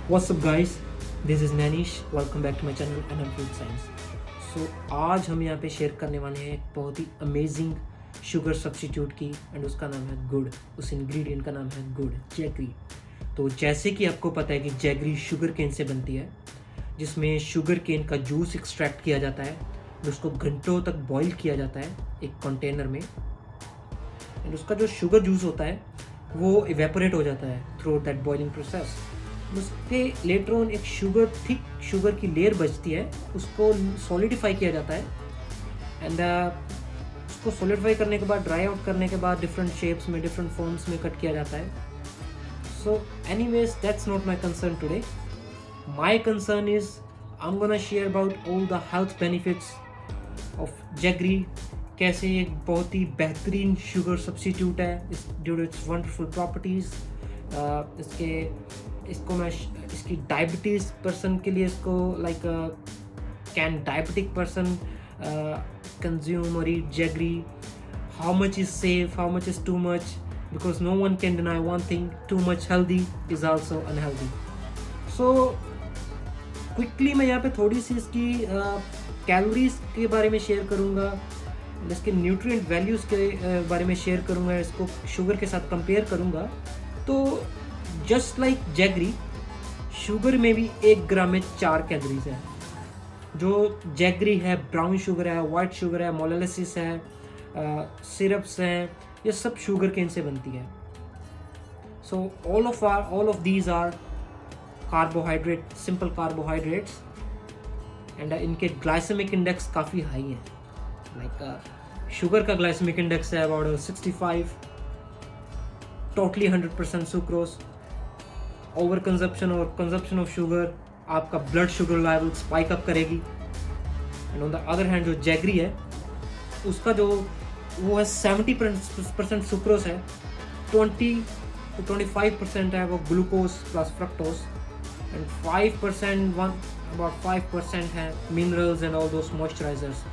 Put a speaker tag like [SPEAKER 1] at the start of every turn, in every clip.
[SPEAKER 1] What's up guys, this is Manish, welcome back to my channel NM Food Science. So आज हम यहाँ पे share करने वाले हैं एक बहुत ही अमेजिंग शुगर सब्स्टिट्यूट की एंड उसका नाम है गुड़. उस इंग्रेडिएंट का नाम है गुड़, जैगरी. तो जैसे कि आपको पता है कि जैगरी शुगर केन से बनती है, जिसमें शुगर केन का जूस एक्सट्रैक्ट किया जाता है और उसको घंटों तक बॉईल किया जाता है एक कंटेनर में. एंड उसका जो शुगर जूस होता है वो इवेपोरेट हो जाता है थ्रू दैट बॉइलिंग प्रोसेस. उसके लेटर ऑन एक थिक शुगर की लेयर बचती है, उसको सॉलिडिफाई किया जाता है एंड उसको सॉलिडिफाई करने के बाद, ड्राई आउट करने के बाद डिफरेंट शेप्स में, डिफरेंट फॉर्म्स में कट किया जाता है. So anyways that's not my concern today. My concern is I am gonna share about all the health benefits of jaggery. कैसे एक बहुत ही बेहतरीन शुगर सब्स्टिट्यूट है due to its wonderful properties. इसकी डायबिटीज़ पर्सन के लिए इसको like can diabetic person consume और eat jaggery. How much is safe, how much is too much, because no one can deny one thing, too much healthy is also unhealthy. So quickly मैं यहाँ पे थोड़ी सी इसकी calories के बारे में share करूँगा, इसके न्यूट्रिएंट वैल्यूज़ के बारे में शेयर करूँगा, इसको शुगर के साथ कंपेयर करूँगा. तो जस्ट लाइक जैगरी, शुगर में भी 1 ग्राम में 4 कैलोरीज है. जो जैगरी है, ब्राउन शुगर है, वाइट शुगर है, मोलासिस है, सिरप्स हैं, ये सब शुगर केन से बनती है. So all of these are carbohydrate, simple carbohydrates and इनके ग्लाइसेमिक इंडेक्स काफ़ी हाई है. लाइक शुगर का ग्लाइसेमिक इंडेक्स है about 65, totally 100% sucrose. Over consumption और कंजप्शन ऑफ शुगर आपका blood sugar level spike up करेगी. And on the other hand जो jaggery है उसका जो वो है 70% सुक्रोज है, 20 to 25% है वो glucose plus fructose and 5% about 5% है minerals and all those moisturisers.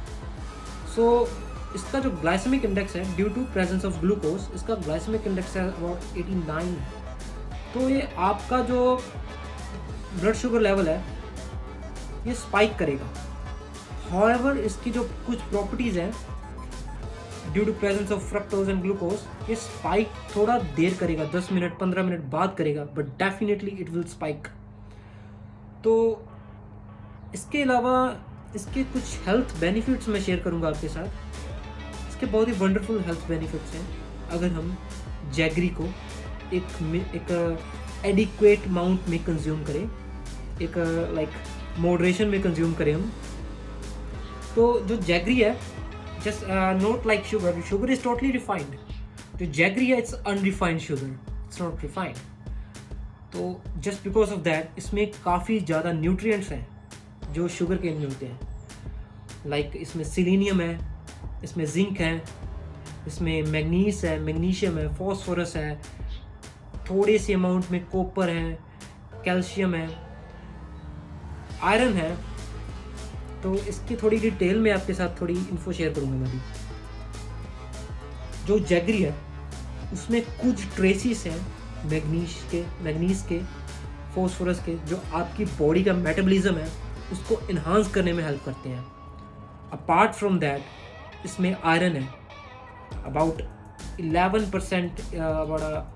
[SPEAKER 1] So इसका जो ग्लाइसेमिक इंडेक्स है due to presence of glucose, इसका ग्लाइसेमिक इंडेक्स है अबाउट 89. तो ये आपका जो ब्लड शुगर लेवल है ये स्पाइक करेगा. हाउएवर इसकी जो कुछ प्रॉपर्टीज़ हैं due to presence of fructose and glucose, ये स्पाइक थोड़ा देर करेगा, 10 मिनट 15 मिनट बाद करेगा, but definitely it will spike. तो इसके अलावा इसके कुछ हेल्थ बेनिफिट्स मैं शेयर करूंगा आपके साथ. इसके बहुत ही वंडरफुल हेल्थ बेनिफिट्स हैं अगर हम जैगरी को एक एडिक्वेट अमाउंट में कंज्यूम करें, एक लाइक मॉडरेशन में कंज्यूम करें हम. तो जो जैगरी है, just not like sugar is totally refined. जो जैगरी है it's unrefined sugar, it's not refined. तो जस्ट बिकॉज ऑफ दैट इसमें काफ़ी ज़्यादा न्यूट्रिएंट्स हैं जो शुगर केन में होते हैं. लाइक इसमें सिलीनियम है, इसमें जिंक है, इसमें मैग्नीस है, मैग्नीशियम है, फॉस्फोरस है, थोड़ी सी अमाउंट में कॉपर है, कैल्शियम है, आयरन है. तो इसकी थोड़ी डिटेल में आपके साथ थोड़ी इन्फो शेयर करूँगा मैं भी. जो जैगरी है उसमें कुछ ट्रेसिस हैं मैग्नीस के, फॉस्फोरस के, जो आपकी बॉडी का मेटाबॉलिज्म है उसको इन्हांस करने में हेल्प करते हैं. अपार्ट फ्रॉम दैट इसमें आयरन है अबाउट 11%, अबाउट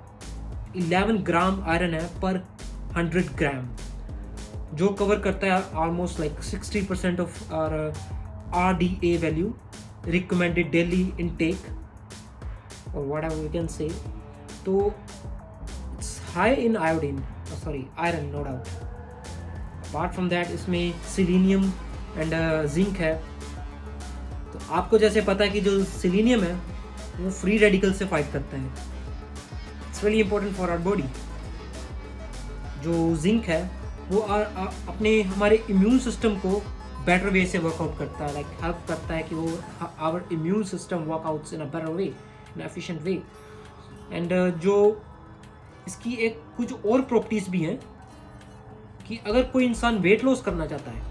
[SPEAKER 1] 11 ग्राम आयरन है पर 100 ग्राम, जो कवर करता है almost like 60% of our RDA value, recommended daily intake और whatever we can say. तो it's high in iron no doubt. Apart from that इसमें सिलीनियम एंड जिंक है. तो आपको जैसे पता है कि जो सिलीनियम है वो फ्री रेडिकल से फाइट करता है, it's really important for our body. जो जिंक है वो अपने हमारे इम्यून सिस्टम को बेटर वे से वर्कआउट करता है, लाइक हेल्प करता है कि वो our immune system workouts in a better way, in efficient way. And जो इसकी एक कुछ और प्रॉपर्टीज़ भी हैं कि अगर कोई इंसान वेट लॉस करना चाहता है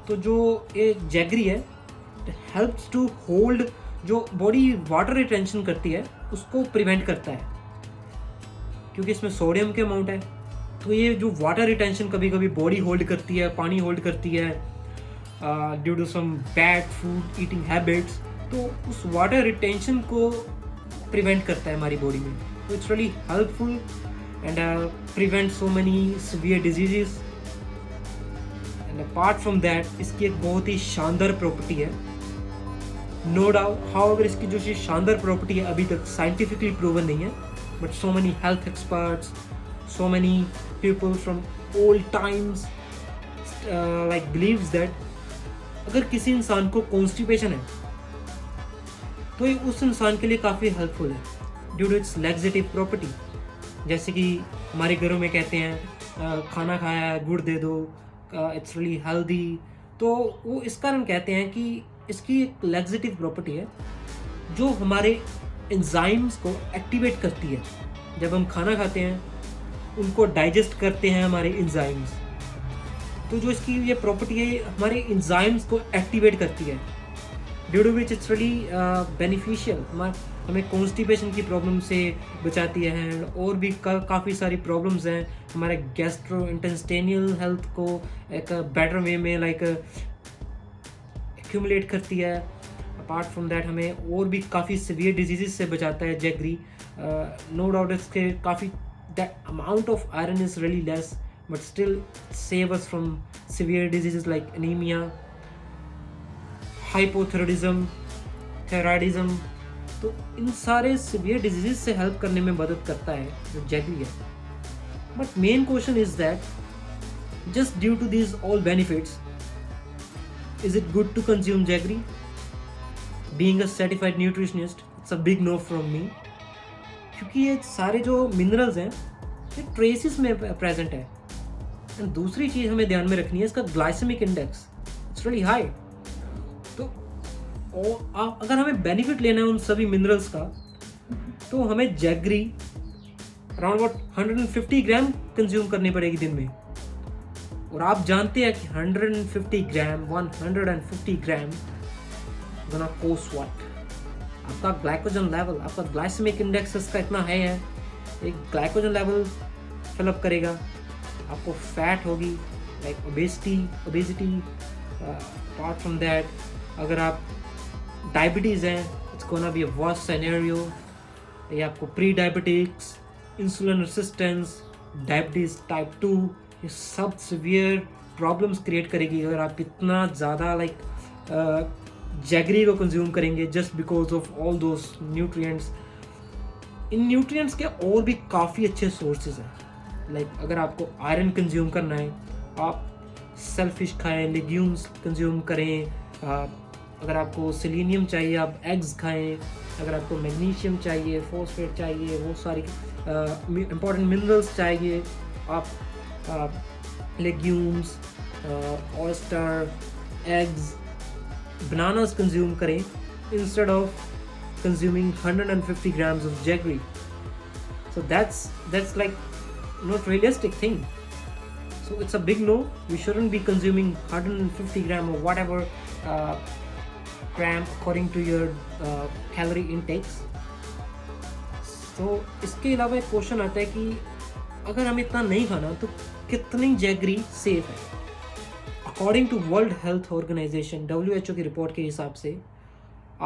[SPEAKER 1] तो जो ये जैगरी है इट हेल्प्स टू होल्ड, जो बॉडी वाटर रिटेंशन करती है उसको प्रिवेंट करता है, क्योंकि इसमें सोडियम के अमाउंट है, तो ये जो वाटर रिटेंशन कभी कभी बॉडी होल्ड करती है, पानी होल्ड करती है due to some bad food eating habits, तो उस वाटर रिटेंशन को प्रिवेंट करता है हमारी बॉडी में. तो it's really helpful and prevent so many severe diseases. And apart from that इसकी एक बहुत ही शानदार प्रॉपर्टी है, नो डाउट. हाउएवर इसकी जो शानदार प्रॉपर्टी है अभी तक साइंटिफिकली प्रूवन नहीं है, but so many health experts, so many people from old times like believes that अगर किसी इंसान को कॉन्स्टिपेशन है तो ये उस इंसान के लिए काफ़ी हेल्पफुल है due to its laxative property. जैसे कि हमारे घरों में कहते हैं खाना खाया है गुड़ दे दो, इट्स रियली हेल्दी. तो वो इस कारण कहते हैं कि इसकी एक लैक्सेटिव प्रॉपर्टी है जो हमारे एंजाइम्स को एक्टिवेट करती है. जब हम खाना खाते हैं उनको डाइजेस्ट करते हैं हमारे एंजाइम्स, तो जो इसकी ये प्रॉपर्टी है हमारे एंजाइम्स को एक्टिवेट करती है due to which it's really beneficial. हमें कॉन्स्टिपेशन की प्रॉब्लम से बचाती है और भी काफ़ी सारी प्रॉब्लम्स हैं. हमारे गैस्ट्रो इंटेस्टाइनल हेल्थ को एक बेटर वे में लाइक एक्यूमुलेट करती है. अपार्ट फ्रॉम दैट हमें और भी काफ़ी सीवियर डिजीज़ से बचाता है जैगरी. नो डाउट इसके काफ़ी the amount of iron is really less but still save us from severe diseases like anemia, hypothyroidism, thyroidism. तो इन सारे severe diseases से हेल्प करने में मदद करता है जो जैगरी है. But main question is that just due to these all benefits, is it good to consume jaggery? Being a certified nutritionist, it's a big no from me. क्योंकि ये सारे जो मिनरल्स हैं ये ट्रेसिस में प्रेजेंट है. And दूसरी चीज़ हमें ध्यान में रखनी है इसका glycaemic index it's really high. तो अगर हमें बेनिफिट लेना है उन सभी मिनरल्स का तो हमें jaggery around about 150 gram consume करनी पड़ेगी दिन में. और आप जानते हैं कि 150 ग्राम गोना कोस्ट व्हाट. आपका ग्लाइकोजन लेवल, आपका ग्लाइसेमिक इंडेक्स इसका इतना है एक ग्लाइकोजन लेवल फिलअप करेगा, आपको फैट होगी like obesity. Apart from that अगर आप डायबिटीज़ हैं it's gonna be a worst scenario. ये आपको pre diabetics, insulin resistance, diabetes type 2, ये सब सीवियर प्रॉब्लम्स क्रिएट करेगी अगर आप इतना ज़्यादा लाइक जैगरी को कंज्यूम करेंगे just because of all those nutrients. In nutrients के और भी काफ़ी अच्छे सोर्सेज हैं. लाइक अगर आपको आयरन कंज्यूम करना है आप सेलफिश खाएं, लेग्यूम्स कंज्यूम करें. अगर आपको सेलेनियम चाहिए आप एग्स खाएं. अगर आपको मैग्नीशियम चाहिए, फॉस्फेट चाहिए, वो सारी इंपॉर्टेंट मिनरल्स चाहिए आप legumes, oyster, eggs, bananas consume करें instead of consuming 150 grams of jaggery. So that's like not realistic thing. So it's a big no. We shouldn't be consuming 150 gram or whatever gram according to your calorie intakes. So इसके अलावा एक question आता है कि अगर हमें इतना नहीं खाना तो कितनी जैगरी सेफ है. According to World Health Organization WHO की रिपोर्ट के हिसाब से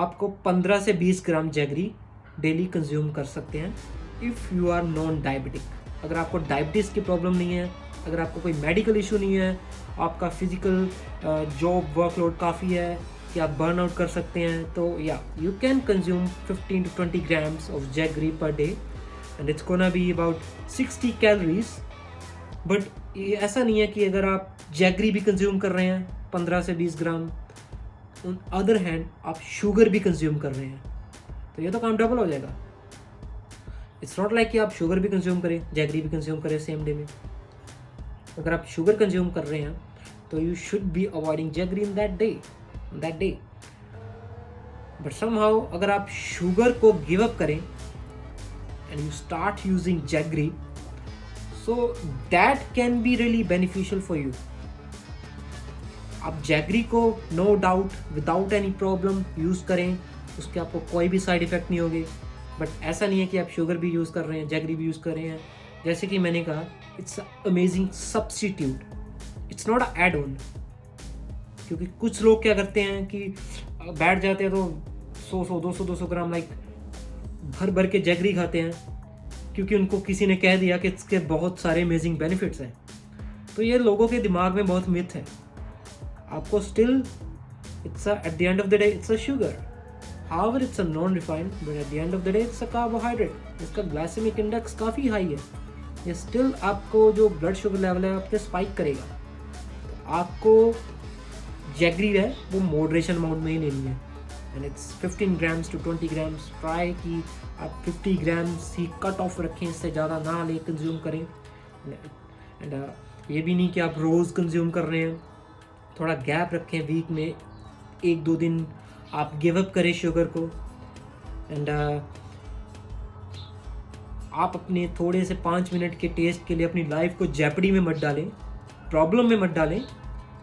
[SPEAKER 1] आपको 15 से 20 ग्राम जैगरी डेली कंज्यूम कर सकते हैं if you are non diabetic. अगर आपको डायबिटीज़ की प्रॉब्लम नहीं है, अगर आपको कोई मेडिकल इशू नहीं है, आपका फिजिकल जॉब वर्कलोड काफ़ी है कि आप बर्न आउट कर सकते हैं, तो या you can consume 15 to 20 grams of jaggery per day and it's gonna be about 60 calories. But ये ऐसा नहीं है कि अगर आप जैगरी भी कंज्यूम कर रहे हैं 15 से 20 ग्राम, ऑन अदर हैंड आप शुगर भी कंज्यूम कर रहे हैं तो ये तो काम डबल हो जाएगा. इट्स नॉट लाइक कि आप शुगर भी कंज्यूम करें, जैगरी भी कंज्यूम करें सेम डे में. अगर आप शुगर कंज्यूम कर रहे हैं तो you should be avoiding jaggery in that day. But somehow अगर आप शुगर को गिव अप करें and you start using jaggery, so that can be really beneficial for you. आप जैगरी को no doubt without any problem use करें, उसके आपको कोई भी साइड इफ़ेक्ट नहीं होंगे. बट ऐसा नहीं है कि आप शुगर भी यूज़ कर रहे हैं, जैगरी भी यूज़ कर रहे हैं, जैसे कि मैंने कहा, it's amazing substitute, it's not a add on. क्योंकि कुछ लोग क्या करते हैं कि बैठ जाते हैं तो 100 200 ग्राम लाइक भर भर के जैगरी खाते हैं, क्योंकि उनको किसी ने कह दिया कि इसके बहुत सारे अमेजिंग बेनिफिट्स हैं। तो ये लोगों के दिमाग में बहुत मिथ है। आपको still it's at the end of the day it's a sugar, however it's a non refined, but at the end of the day it's a carbohydrate. इसका ग्लाइसेमिक इंडेक्स काफ़ी हाई है, ये स्टिल आपको जो blood sugar level है आपके spike करेगा। तो आपको जैगरी है वो मॉडरेशन अमाउंट में ही लेनी है, and it's 15 grams to 20 grams. Try कि आप 50 ग्राम्स ही कट ऑफ रखें, इससे ज़्यादा ना ले कंज्यूम करें। एंड ये भी नहीं कि आप रोज़ कंज्यूम कर रहे हैं, थोड़ा गैप रखें, वीक में 1-2 दिन आप गिव अप करें शुगर को। एंड आप अपने थोड़े से 5 मिनट के टेस्ट के लिए अपनी लाइफ को जेपडी में मत डालें, प्रॉब्लम में मत डालें,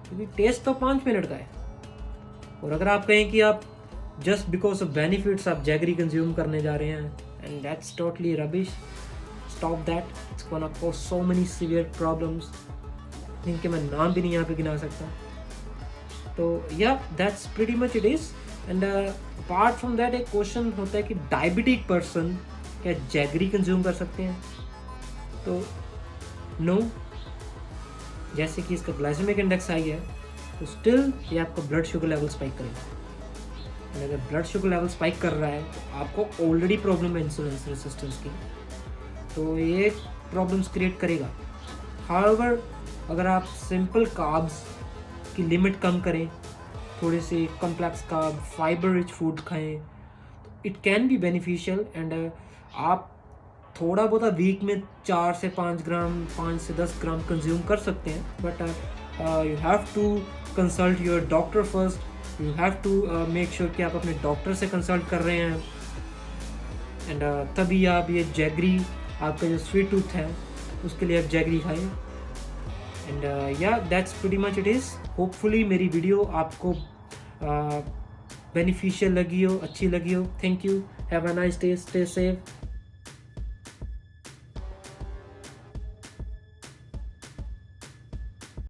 [SPEAKER 1] क्योंकि टेस्ट तो 5 मिनट का है। और अगर आप कहें कि आप जस्ट बिकॉज ऑफ बेनिफिट्स आप जैगरी कंज्यूम करने जा रहे हैं, and that's totally rubbish. Stop that, it's gonna cause so many severe problems जिनके मैं नाम भी नहीं यहाँ पे गिना सकता। तो या that's pretty much it is. And apart from that एक क्वेश्चन होता है कि डायबिटिक पर्सन क्या जैगरी कंज्यूम कर सकते हैं? तो नो, जैसे कि इसका ग्लाइसेमिक इंडेक्स हाई है तो स्टिल ये आपका ब्लड शुगर लेवल स्पाइक करेगा। और अगर ब्लड शुगर लेवल स्पाइक कर रहा है तो आपको ऑलरेडी प्रॉब्लम है इंसुलिन रेजिस्टेंस की, तो ये प्रॉब्लम्स क्रिएट करेगा। हाउएवर अगर आप सिंपल कार्ब्स की लिमिट कम करें, थोड़े से complex carb fibre rich food खाएं, तो it can be beneficial. And आप थोड़ा बहुत वीक में 4 से 5 ग्राम 5 से 10 ग्राम कंज्यूम कर सकते हैं, but you have to consult your doctor first. You have to make sure कि आप अपने डॉक्टर से कंसल्ट कर रहे हैं, एंड तभी आप ये जैगरी, आपका जो स्वीट टूथ है उसके लिए आप जैगरी खाएं। एंड या that's pretty much it is. Hopefully मेरी वीडियो आपको बेनिफिशियल लगी हो, अच्छी लगी हो। Thank you, have a nice day, stay safe.